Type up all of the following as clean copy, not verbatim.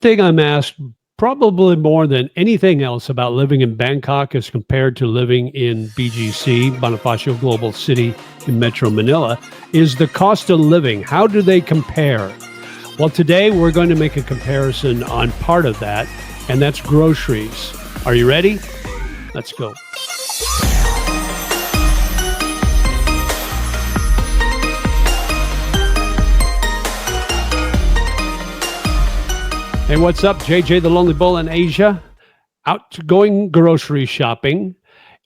thing I'm asked probably more than anything else about living in Bangkok as compared to living in BGC, Bonifacio Global City in Metro Manila, is the cost of living. How do they compare? Well, today we're going to make a comparison on part of that, and that's groceries. Are you ready? Let's go. Hey, what's up? JJ, the Lonely Bull in Asia, out going grocery shopping,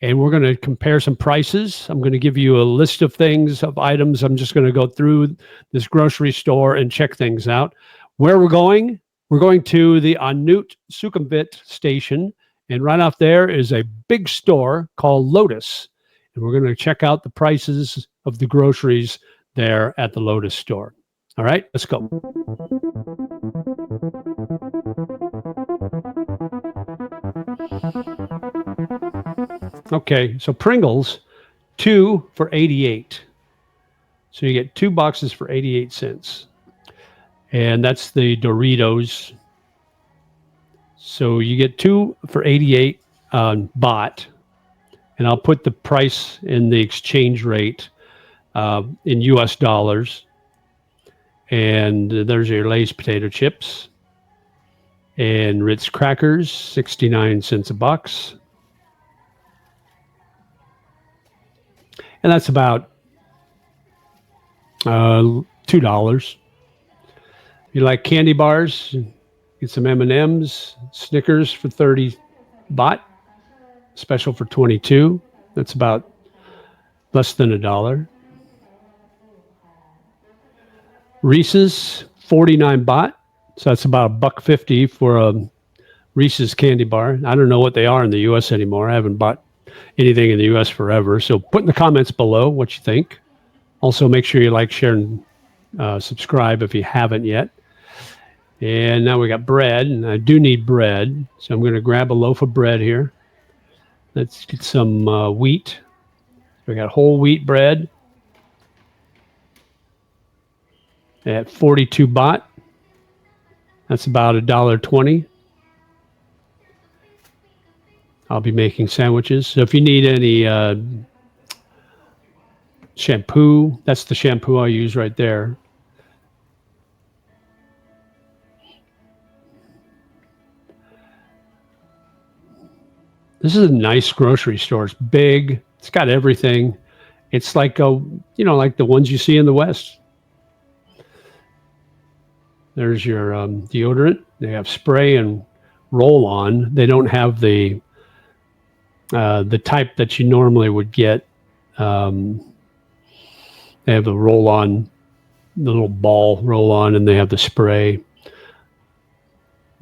and we're going to compare some prices. I'm going to give you a list of things, of items. I'm just going to go through this grocery store and check things out. Where we're going to the Anut Sukhumvit station, and right off there is a big store called Lotus, and we're going to check out the prices of the groceries there at the Lotus store. All right, let's go. Okay, so Pringles, 2 for 88. So you get 2 boxes for 88 cents. And that's the Doritos. So you get 2 for 88 baht. And I'll put the price in the exchange rate in US dollars. And there's your Lay's potato chips. And Ritz crackers, 69 cents a box. And that's about $2. If you like candy bars, get some M&Ms, Snickers for 30 baht, special for 22. That's about less than $1. Reese's, 49 baht. So that's about $1.50 for a Reese's candy bar. I don't know what they are in the U.S. anymore. I haven't bought anything in the U.S. forever. So put in the comments below what you think. Also, make sure you like, share, and subscribe if you haven't yet. And now we got bread, and I do need bread. So I'm going to grab a loaf of bread here. Let's get some wheat. We got whole wheat bread at 42 baht. That's about $1.20. I'll be making sandwiches. So if you need any shampoo, that's the shampoo I use right there. This is a nice grocery store. It's big. It's got everything. It's like like the ones you see in the West. There's your deodorant. They have spray and roll-on. They don't have the type that you normally would get. They have the roll-on, the little ball roll-on, and they have the spray.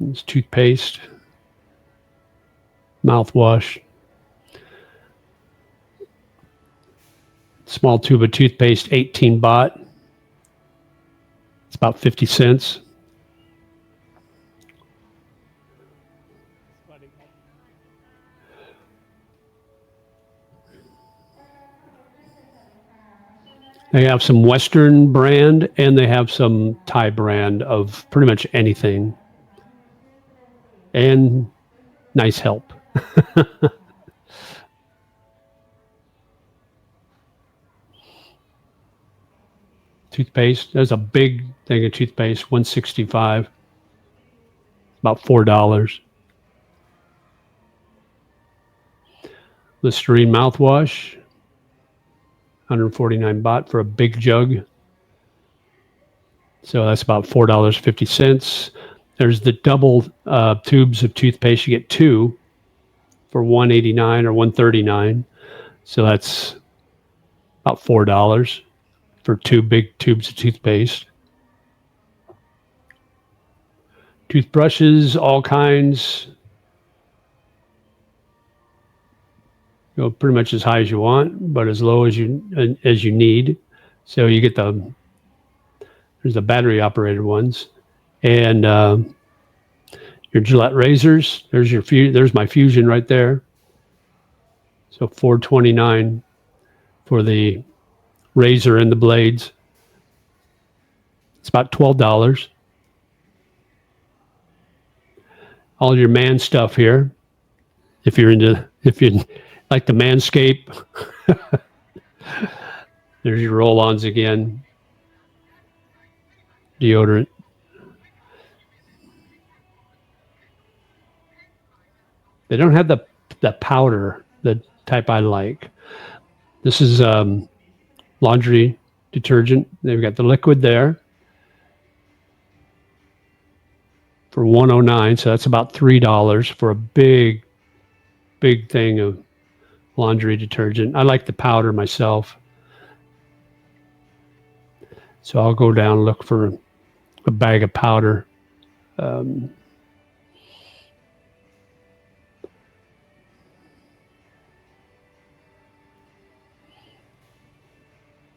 It's toothpaste, mouthwash, small tube of toothpaste, 18 baht. It's about 50 cents. They have some Western brand, and they have some Thai brand of pretty much anything. And nice help. Toothpaste. There's a big thing of toothpaste, $1.65. About $4. Listerine mouthwash. 149 baht for a big jug. So that's about $4.50. There's the double tubes of toothpaste. You get 2 for $1.89 or $1.39. So that's about $4 for 2 big tubes of toothpaste. Toothbrushes, all kinds. Go pretty much as high as you want, but as low as you need. So you get there's the battery operated ones, and your Gillette razors. There's my Fusion right there. So $4.29 for the razor and the blades. It's about $12. all your man stuff here. If you like the manscape, there's your roll-ons again. Deodorant. They don't have the powder, the type I like. This is laundry detergent. They've got the liquid there for $109, so that's about $3 for a big thing of laundry detergent. I like the powder myself, so I'll go down and look for a bag of powder.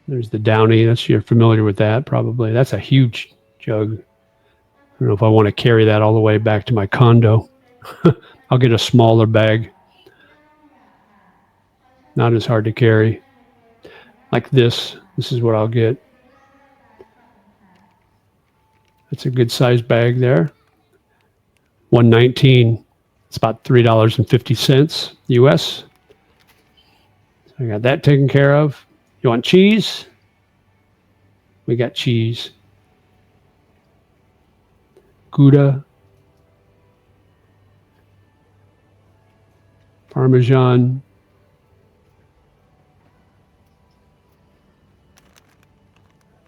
There's the Downy. You're familiar with that probably. That's a huge jug. I don't know if I want to carry that all the way back to my condo. I'll get a smaller bag. Not as hard to carry. Like this. This is what I'll get. That's a good sized bag there. $119. It's about $3.50 US. So I got that taken care of. You want cheese? We got cheese. Gouda. Parmesan.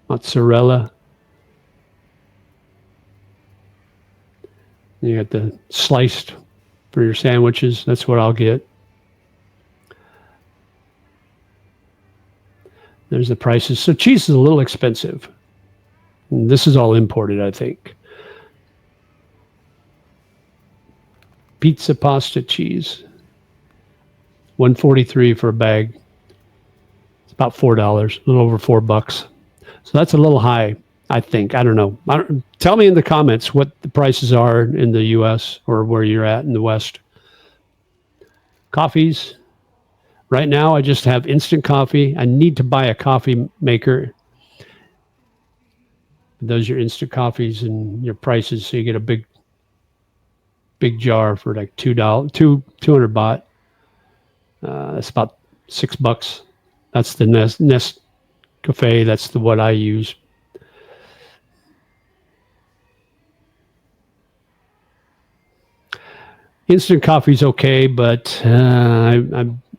Mozzarella. You got the sliced for your sandwiches. That's what I'll get. There's the prices. So cheese is a little expensive. And this is all imported, I think. Pizza pasta cheese. $143 for a bag. It's about $4, a little over $4. So that's a little high, I think. I don't know. Tell me in the comments what the prices are in the US or where you're at in the West. Coffees. Right now, I just have instant coffee. I need to buy a coffee maker. Those are your instant coffees and your prices. So you get a big jar for like $200 baht. That's about $6. That's the Nest Cafe. That's what I use. Instant coffee's okay, but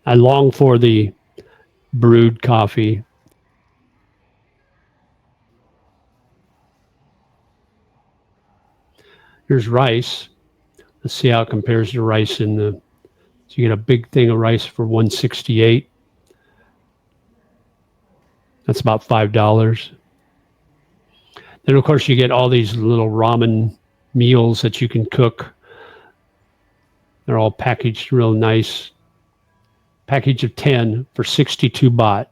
I long for the brewed coffee. Here's rice. Let's see how it compares to rice so you get a big thing of rice for $168. That's about $5. Then of course you get all these little ramen meals that you can cook. They're all packaged real nice. Package of 10 for 62 baht.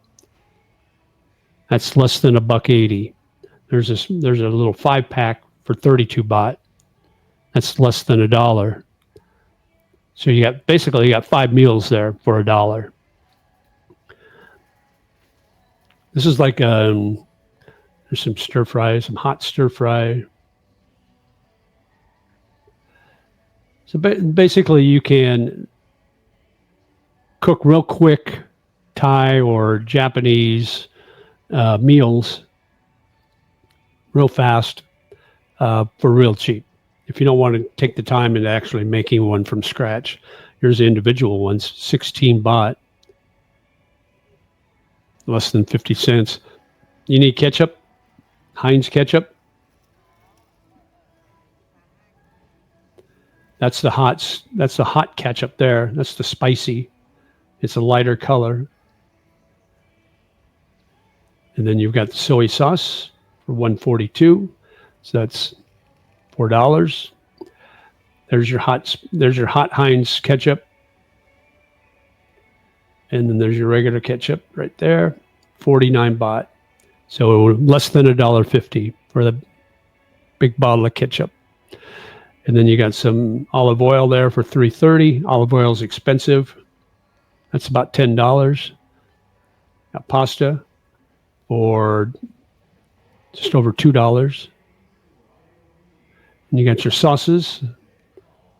That's less than $1.80. There's a little 5-pack for 32 baht. That's less than $1. So you got 5 meals there for $1. This is like there's some stir fry, some hot stir fry. So basically you can cook real quick Thai or Japanese meals real fast for real cheap. If you don't want to take the time into actually making one from scratch. Here's the individual ones, 16 baht, less than 50 cents. You need ketchup, Heinz ketchup. That's the hot ketchup there. That's the spicy. It's a lighter color. And then you've got the soy sauce for $142. So that's $4. There's your hot Heinz ketchup. And then there's your regular ketchup right there. 49 baht. So less than $1.50 for the big bottle of ketchup. And then you got some olive oil there for $3.30. Olive oil is expensive. That's about $10. Got pasta for just over $2. And you got your sauces.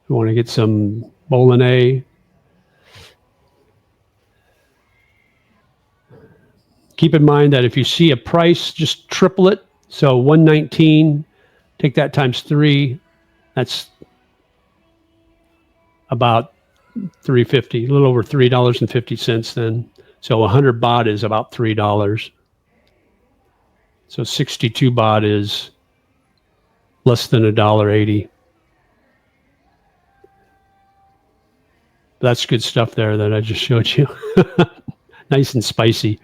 You want to get some bolognese. Keep in mind that if you see a price, just triple it. So 119, take that times 3. That's about 350, a little over $3.50 then. So 100 baht is about $3. So 62 baht is less than $1.80. That's good stuff there that I just showed you. Nice and spicy.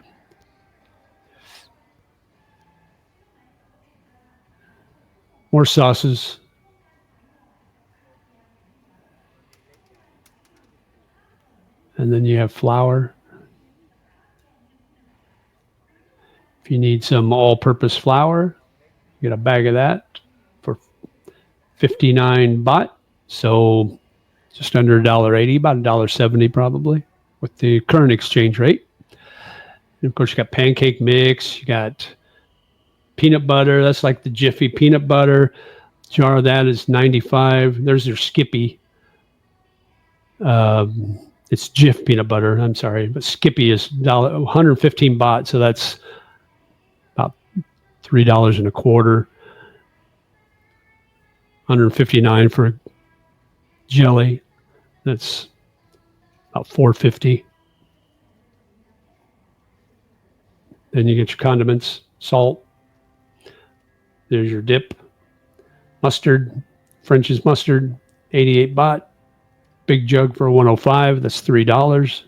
More sauces. And then you have flour. If you need some all-purpose flour, you get a bag of that for 59 baht. So just under $1.80, about $1.70 probably with the current exchange rate. And of course, you got pancake mix. You got peanut butter. That's like the Jiffy peanut butter. Jar of that is 95. There's your Skippy. It's Jif peanut butter. I'm sorry, but Skippy is 115 baht. So that's about $3.25. 159 for jelly. That's about $4.50. Then you get your condiments, salt. There's your dip. Mustard, French's mustard, 88 baht. Big jug for 105. That's $3.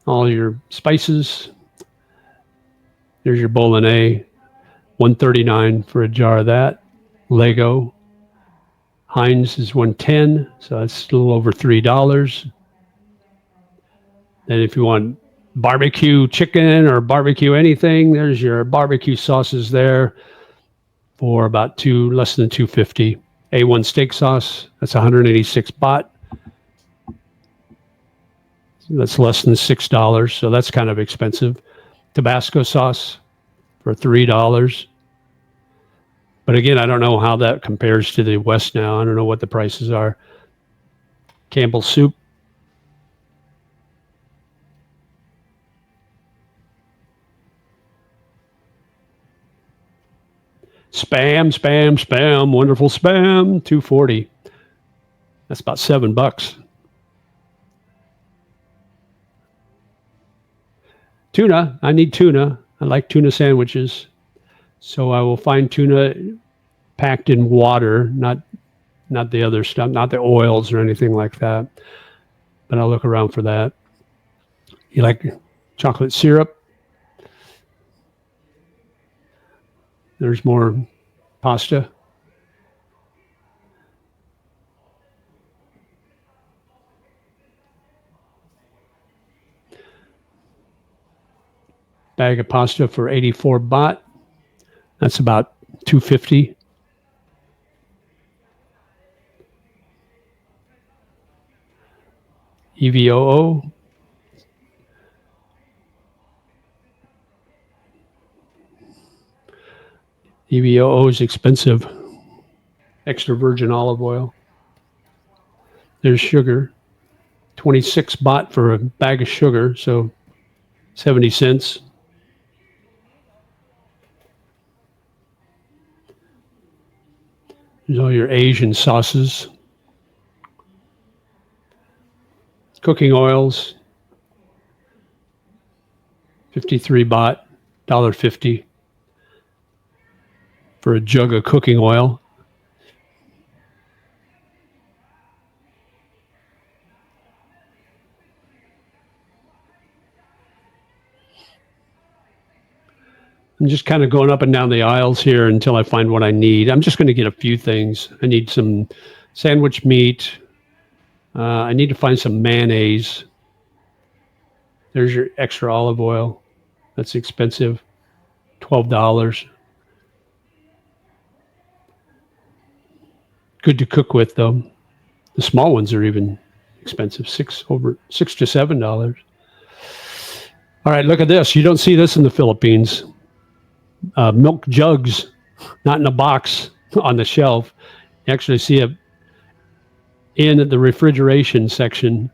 All your spices. There's your bolognese, 139 for a jar of that. Lego. Heinz is 110, so that's a little over $3. Then if you want barbecue chicken or barbecue anything, there's your barbecue sauces there for about less than $2.50. A1 steak sauce, that's 186 baht. That's less than $6, so that's kind of expensive. Tabasco sauce for $3. But again, I don't know how that compares to the West now. I don't know what the prices are. Campbell's soup. Spam, spam, spam, wonderful spam, $2.40. That's about $7. Tuna, I need tuna. I like tuna sandwiches. So I will find tuna packed in water, not the other stuff, not the oils or anything like that. But I'll look around for that. You like chocolate syrup? There's more pasta. Bag of pasta for 84 baht. That's about $2.50. EVOO. EVOO is expensive. Extra virgin olive oil. There's sugar. 26 baht for a bag of sugar, so 70 cents. There's all your Asian sauces. Cooking oils. 53 baht, $1.50 for a jug of cooking oil. I'm just kind of going up and down the aisles here until I find what I need. I'm just going to get a few things. I need some sandwich meat. I need to find some mayonnaise. There's your extra olive oil. That's expensive. $12. Good to cook with, though. The small ones are even expensive, $6 to $7. All right, look at this. You don't see this in the Philippines. Milk jugs, not in a box on the shelf. You actually see it in the refrigeration section.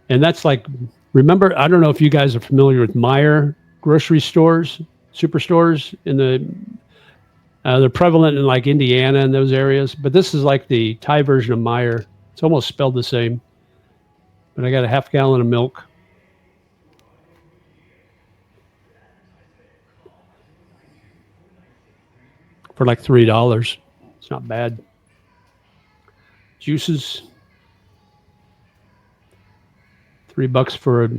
And that's like, remember, I don't know if you guys are familiar with Meijer grocery stores, superstores they're prevalent in like Indiana and those areas, but this is like the Thai version of Meijer. It's almost spelled the same. But I got a half gallon of milk. For like $3. It's not bad. Juices. $3 for a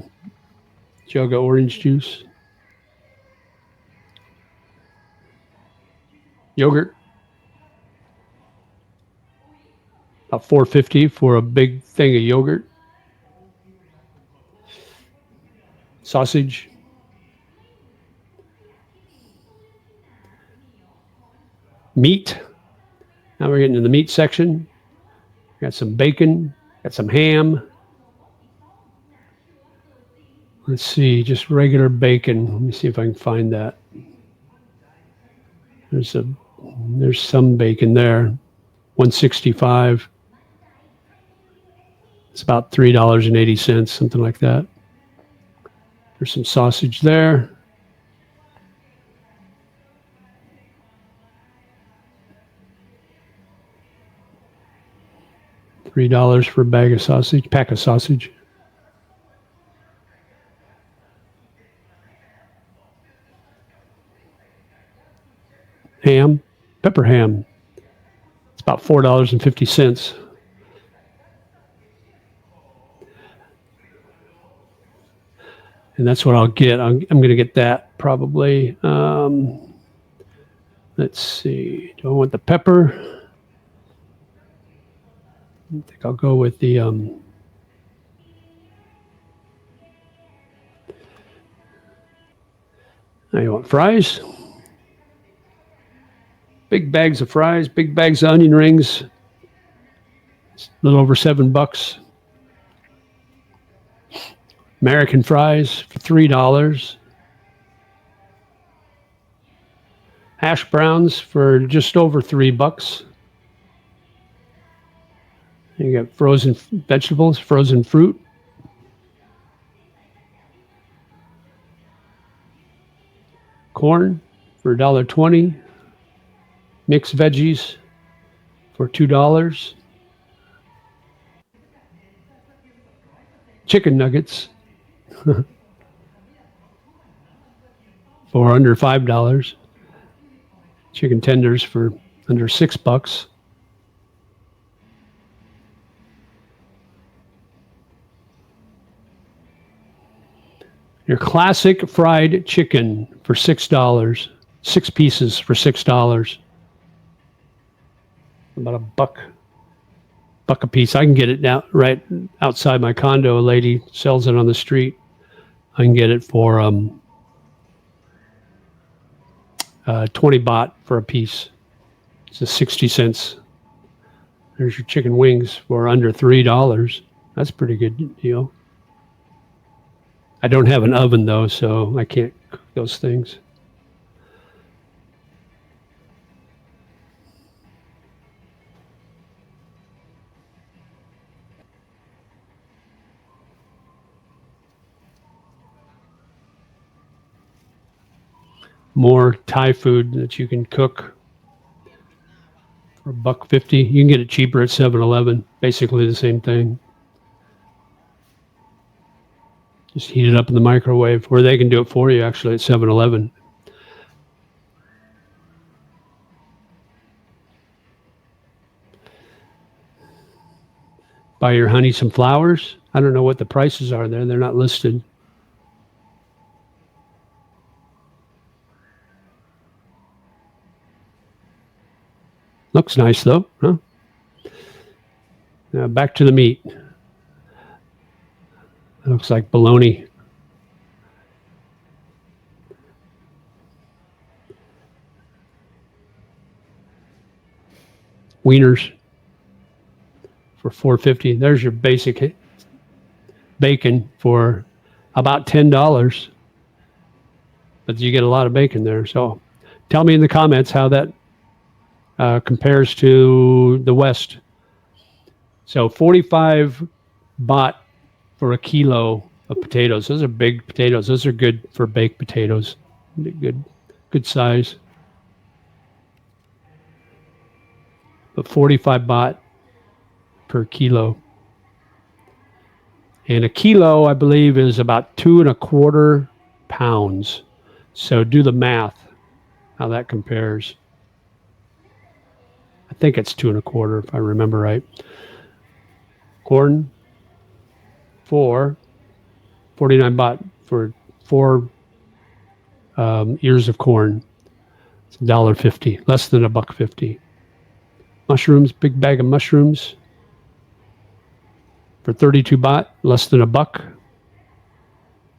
jug of orange juice. Yogurt. About $4.50 for a big thing of yogurt. Sausage. Meat. Now we're getting to the meat section. Got some bacon. Got some ham. Let's see, just regular bacon. Let me see if I can find that. There's some bacon there. $1.65. It's about $3.80, something like that. There's some sausage there. $3 for a bag of sausage, pack of sausage. Ham, pepper ham. It's about $4.50. And that's what I'll get. I'm going to get that probably. Let's see. Do I want the pepper? I think I'll go with the now you want fries? Big bags of fries, big bags of onion rings. It's a little over $7. American fries for $3. Hash browns for just over $3. You got frozen vegetables, frozen fruit. Corn for $1.20. Mixed veggies for $2. Chicken nuggets for under $5. Chicken tenders for under $6. Your classic fried chicken for $6. 6 pieces for $6. About a buck a piece. I can get it now right outside my condo. A lady sells it on the street. I can get it for 20 baht for a piece. It's a 60 cents. There's your chicken wings for under $3. That's a pretty good deal. I don't have an oven though, so I can't cook those things. More Thai food that you can cook for $1.50. You can get it cheaper at 7-Eleven. Basically the same thing. Just heat it up in the microwave, or they can do it for you actually at 7-Eleven. Buy your honey some flowers. I don't know what the prices are there. They're not listed. Looks nice though, huh? Now back to the meat. It looks like bologna. Wieners for $4.50. There's your basic bacon for about $10. But you get a lot of bacon there. So tell me in the comments how that compares to the West. So 45 baht for a kilo of potatoes. Those are big potatoes. Those are good for baked potatoes. Good size. But 45 baht per kilo. And a kilo, I believe, is about 2.25 pounds. So do the math, how that compares. I think it's 2.25, if I remember right. Corn for 49 baht for 4 ears of corn. It's $1.50, less than $1.50. Mushrooms, big bag of mushrooms for 32 baht, less than $1.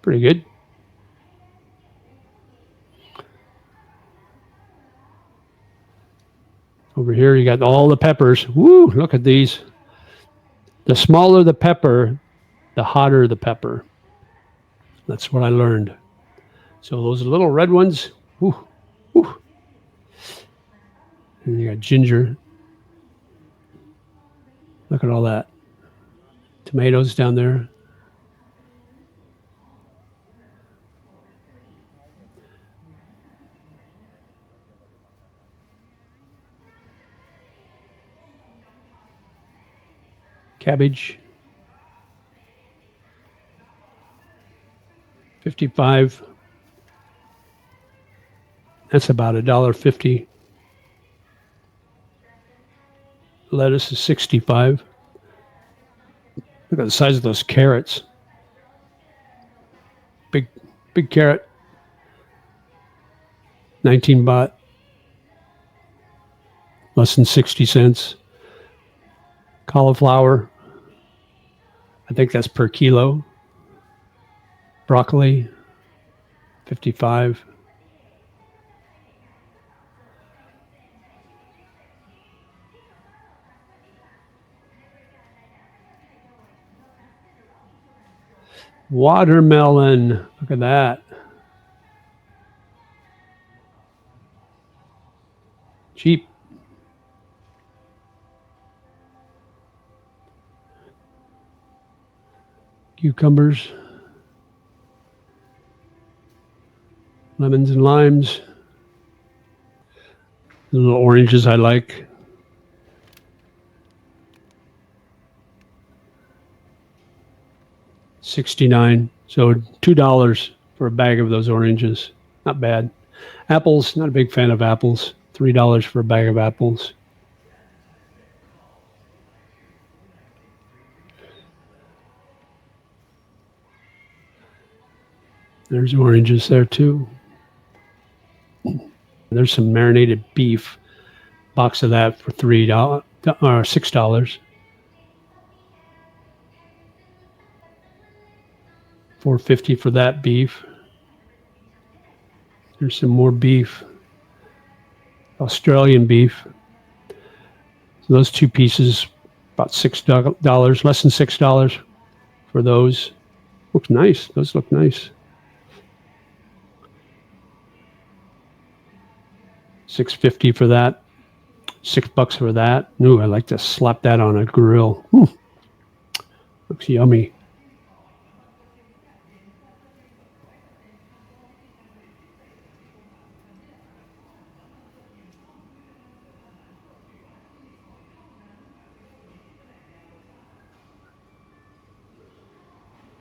Pretty good. Over here, you got all the peppers. Woo, look at these. The smaller the pepper, the hotter the pepper. That's what I learned. So those little red ones, woo, woo. And you got ginger. Look at all that. Tomatoes down there. Cabbage. 55. That's about $1.50. Lettuce is 65. Look at the size of those carrots. Big carrot. 19 baht. Less than 60 cents. Cauliflower. I think that's per kilo. Broccoli. 55. Watermelon. Look at that. Cheap. Cucumbers. Lemons and limes. The little oranges I like. $69. So $2 for a bag of those oranges. Not bad. Apples, not a big fan of apples. $3 for a bag of apples. There's oranges there too. There's some marinated beef. Box of that for $3 or $6. $4.50 for that beef. There's some more beef. Australian beef. So those two pieces, about $6, less than $6 for those. Looks nice. Those look nice. $6.50 for that. $6 for that. Ooh, I like to slap that on a grill. Ooh, looks yummy.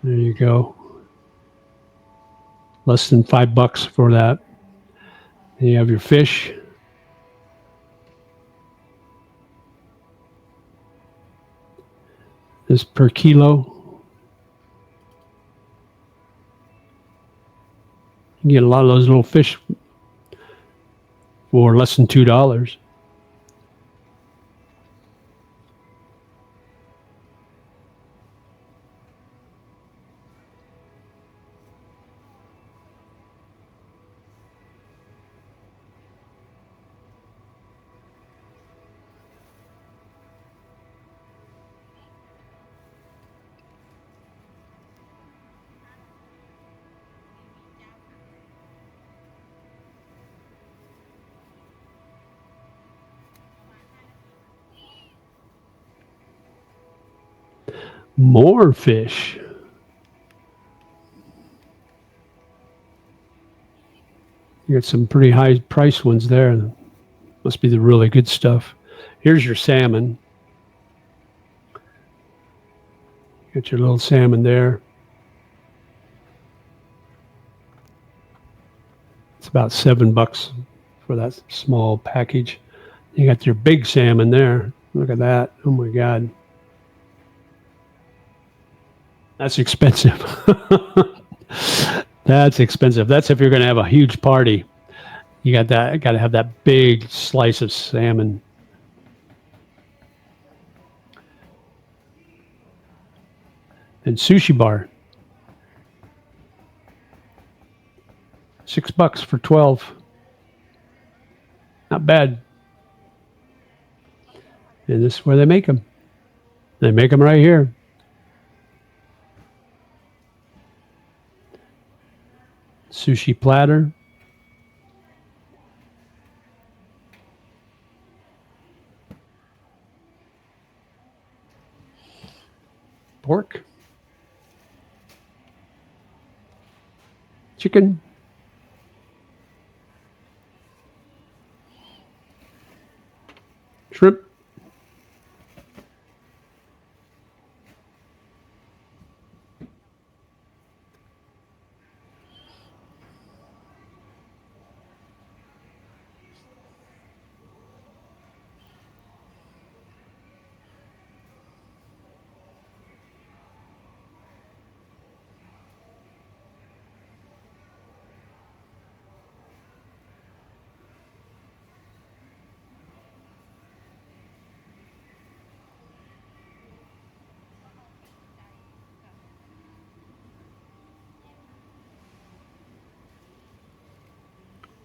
There you go. Less than $5 for that. And you have your fish. This per kilo. You get a lot of those little fish for less than $2. More fish. You got some pretty high price ones there. Must be the really good stuff. Here's your salmon. Got your little salmon there. It's about $7 for that small package. You got your big salmon there. Look at that. Oh my God. That's expensive. That's expensive. That's if you're going to have a huge party. You got to have that big slice of salmon. And sushi bar. $6 for 12. Not bad. And this is where they make them. They make them right here. Sushi platter. Pork. Chicken. Shrimp.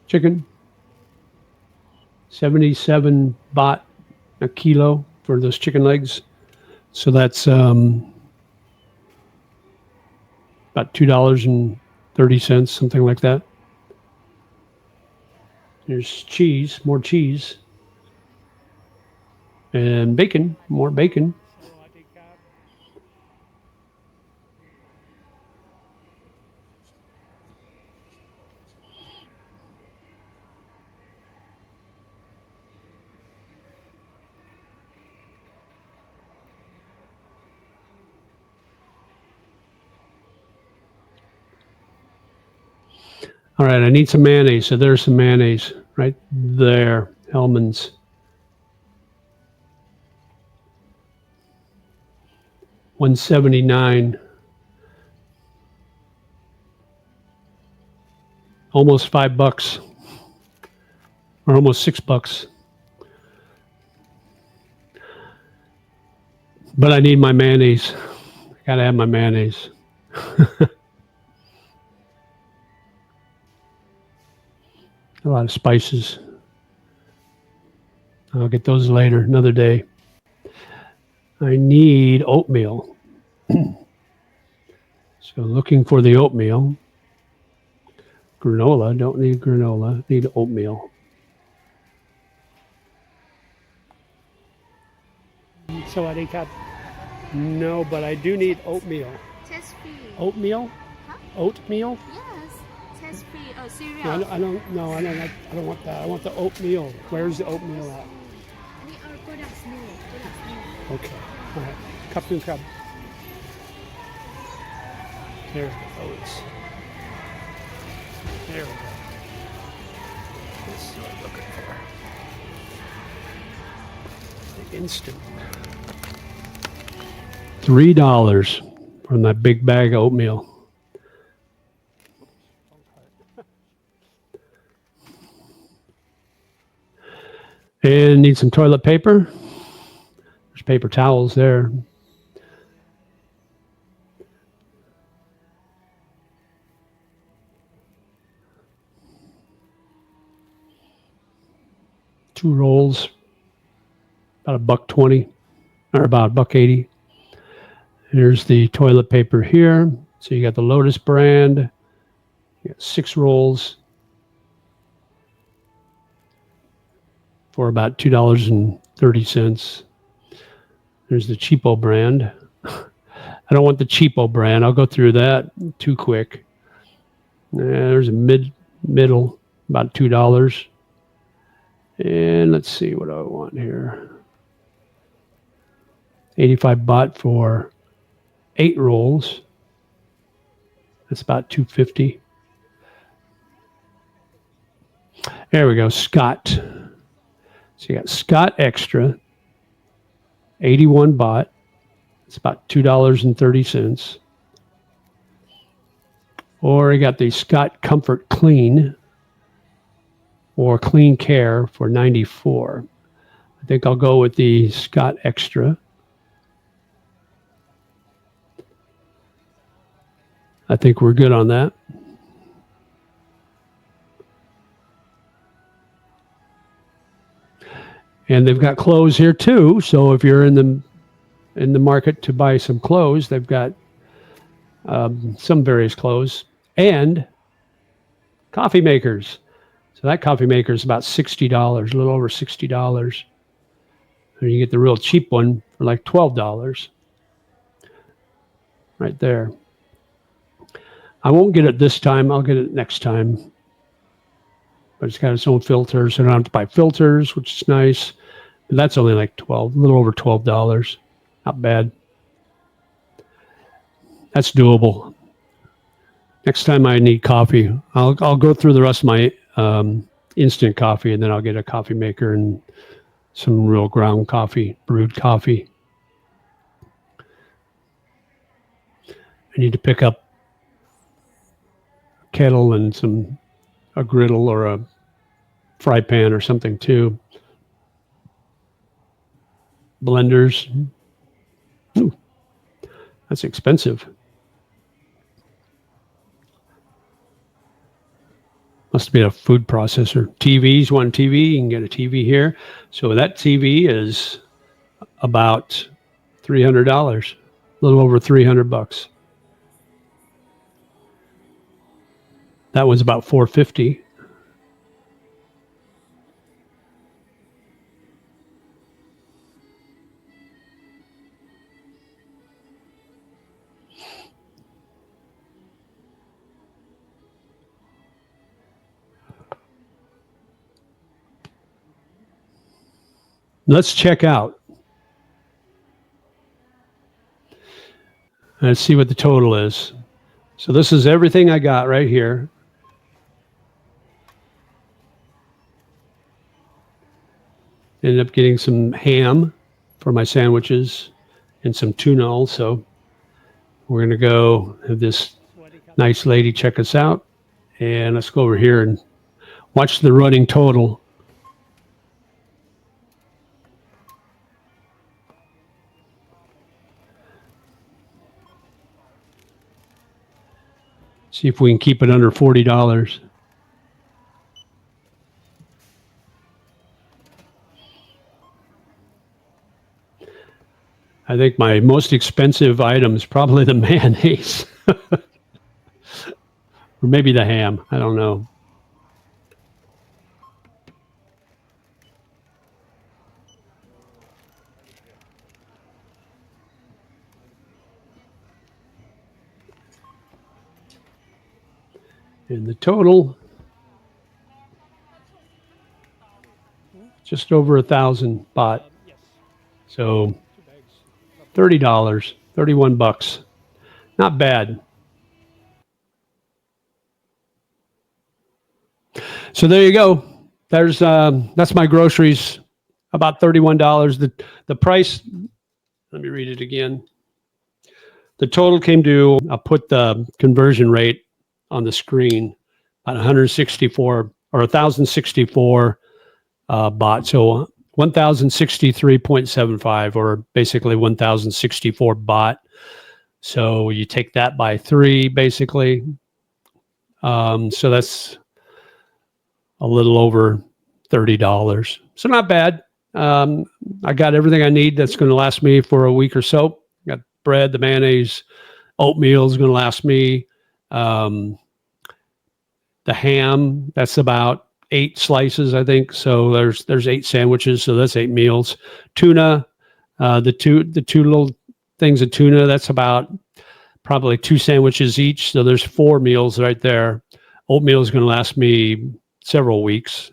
Chicken. 77 baht a kilo for those chicken legs. So that's about $2.30, something like that. There's cheese, more cheese. And bacon, more bacon. All right, I need some mayonnaise. So there's some mayonnaise right there. Hellman's. $1.79. Almost $5. Or almost $6. But I need my mayonnaise. Gotta have my mayonnaise. A lot of spices. I'll get those later, another day. I need oatmeal. So looking for the oatmeal. Granola, don't need granola, need oatmeal. So I think no, but I do need oatmeal. Test free. Oatmeal? Huh? Oatmeal? Yes. Test free. Cereal. No, I don't want that. I want the oatmeal. Where's the oatmeal at? Any our products new. Okay. All right. Cup and cup. There it goes. There we go. This is what I'm looking for. The instant. $3 from that big bag of oatmeal. And need some toilet paper. There's paper towels there. Two rolls, about $1.20 or about $1.80. Here's the toilet paper here. So you got the Lotus brand. You got 6 rolls for about $2.30. There's the cheapo brand. I don't want the cheapo brand. I'll go through that too quick. There's a middle, about $2. And let's see what I want here. 85 baht for 8 rolls. That's about $2.50. There we go, Scott. So you got Scott Extra, 81 baht. It's about $2.30. Or you got the Scott Comfort Clean or Clean Care for 94. I think I'll go with the Scott Extra. I think we're good on that. And they've got clothes here too. So if you're in the market to buy some clothes, they've got some various clothes and coffee makers. So that coffee maker is about $60, a little over $60. And you get the real cheap one for like $12 right there. I won't get it this time. I'll get it next time. But it's got its own filters. So I don't have to buy filters, which is nice. But that's only like a little over $12. Not bad. That's doable. Next time I need coffee, I'll go through the rest of my instant coffee, and then I'll get a coffee maker and some real ground coffee, brewed coffee. I need to pick up a kettle and a griddle or a fry pan or something too. Blenders. Ooh, that's expensive. Must be a food processor. TVs, one TV, you can get a TV here. So that TV is about $300, a little over $300. That was about $450. Let's check out. Let's see what the total is. So this is everything I got right here. Ended up getting some ham for my sandwiches and some tuna also. We're going to go have this nice lady check us out. And let's go over here and watch the running total. See if we can keep it under $40. I think my most expensive item is probably the mayonnaise. Or maybe the ham. I don't know. And the total, just over 1,000 baht. So $30, 31 bucks. Not bad. So there you go. There's that's my groceries, about $31. The price, let me read it again. The total came to, I'll put the conversion rate on the screen, about 164 or 1,064 baht. So 1,063.75 or basically 1,064 baht. So you take that by 3 basically. So that's a little over $30. So not bad. I got everything I need that's going to last me for a week or so. Got bread, the mayonnaise, oatmeal is going to last me. The ham, that's about 8 slices, I think. So there's 8 sandwiches, so that's 8 meals. Tuna, the two little things of tuna. That's about probably 2 sandwiches each. So there's 4 meals right there. Oatmeal is going to last me several weeks.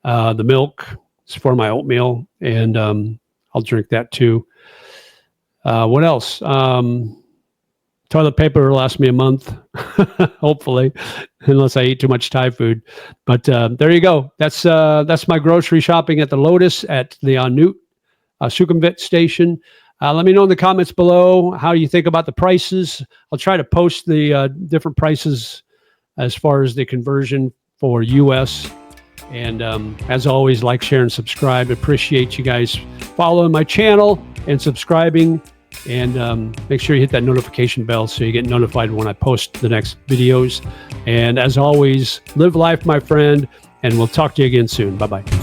The milk is for my oatmeal, and I'll drink that too. What else? Toilet paper will last me a month, hopefully, unless I eat too much Thai food. But there you go. That's my grocery shopping at the Lotus at the Newt Sukhumvit station. Let me know in the comments below how you think about the prices. I'll try to post the different prices as far as the conversion for US. And as always, like, share, and subscribe. Appreciate you guys following my channel and subscribing. And make sure you hit that notification bell so you get notified when I post the next videos. And as always, live life, my friend, and we'll talk to you again soon. Bye-bye.